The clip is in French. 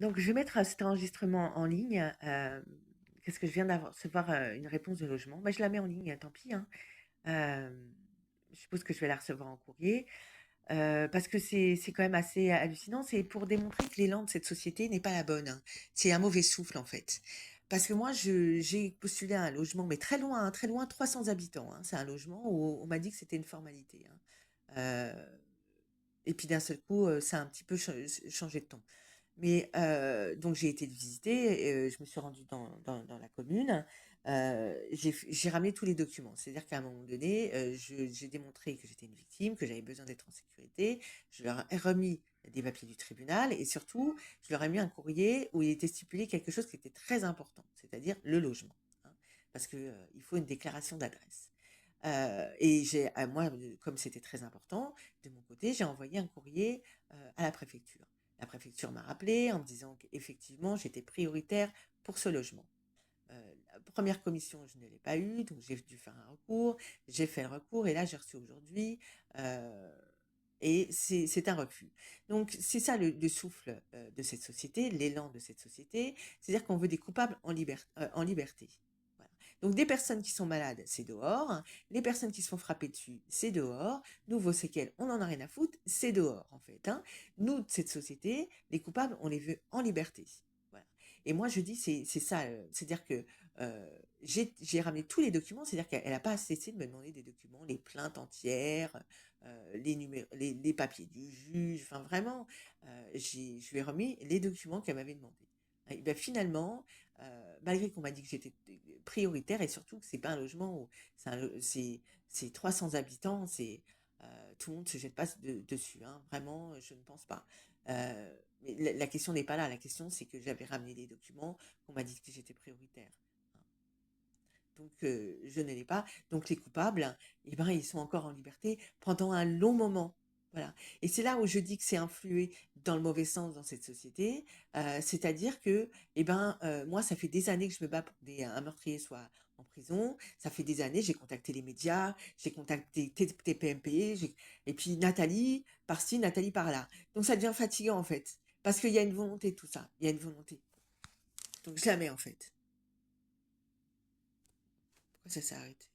Donc je vais mettre, cet enregistrement en ligne, parce que je viens d'avoir recevoir, une réponse de logement. Bah, je la mets en ligne, tant pis, hein. Hem, je suppose que je vais la recevoir en courrier, parce que c'est quand même assez hallucinant. C'est pour démontrer que l'élan de cette société n'est pas la bonne, hein. C'est un mauvais souffle, en fait. Parce que moi, j'ai postulé à un logement, mais très loin, 300 habitants, hein. C'est un logement où on m'a dit que c'était une formalité, hein. Et puis d'un seul coup, ça a un petit peu changé de ton. Mais donc j'ai été le visiter, je me suis rendue dans la commune, j'ai ramené tous les documents. C'est-à-dire qu'à un moment donné, j'ai démontré que j'étais une victime, que j'avais besoin d'être en sécurité. Je leur ai remis des papiers du tribunal et surtout, je leur ai mis un courrier où il était stipulé quelque chose qui était très important, c'est-à-dire le logement, hein, parce que, il faut une déclaration d'adresse. Et moi, comme c'était très important, de mon côté, j'ai envoyé un courrier, à la préfecture. La préfecture m'a rappelé en me disant qu'effectivement, j'étais prioritaire pour ce logement. La 1re commission, je ne l'ai pas eu, donc j'ai dû faire un recours. J'ai fait le recours et là, j'ai reçu aujourd'hui, heu et c'est un refus. Donc c'est ça le souffle, de cette société, l'élan de cette société, c'est-à-dire qu'on veut des coupables en liberté. Voilà. Donc des personnes qui sont malades, c'est dehors. Les personnes qui se font frapper dessus, c'est dehors. Nous, vos séquelles, on en a rien à foutre, c'est dehors, en fait, hein. Nous, de cette société, les coupables, on les veut en liberté. Voilà. Et moi, je dis, c'est ça, c'est-à-dire que j'ai ramené tous les documents, c'est-à-dire qu'elle n'a pas cessé de me demander des documents, les plaintes entières, les papiers du juge, enfin vraiment, je lui ai remis les documents qu'elle m'avait demandé. Et ben finalement, malgré qu'on m'a dit que j'étais prioritaire et surtout que c'est pas un logement où c'est 300 habitants, tout le monde se jette pas dessus, hein. Vraiment, je ne pense pas. Mais la question n'est pas là. La question, c'est que j'avais ramené les documents, qu'on m'a dit que j'étais prioritaire, hein. Donc, je ne l'ai pas. Donc les coupables, eh ben, ils sont encore en liberté pendant un long moment. Voilà. Et c'est là où je dis que c'est influé dans le mauvais sens dans cette société. C'est-à-dire que, eh ben, moi, ça fait des années que je me bats pour qu'un meurtrier soit en prison. Ça fait des années, j'ai contacté les médias, j'ai contacté TPMP, et puis Nathalie par-ci, Nathalie par-là. Donc ça devient fatigant en fait. Parce qu'il y a une volonté de tout ça. Il y a une volonté. Donc je la mets en fait. Pourquoi ça s'est arrêté?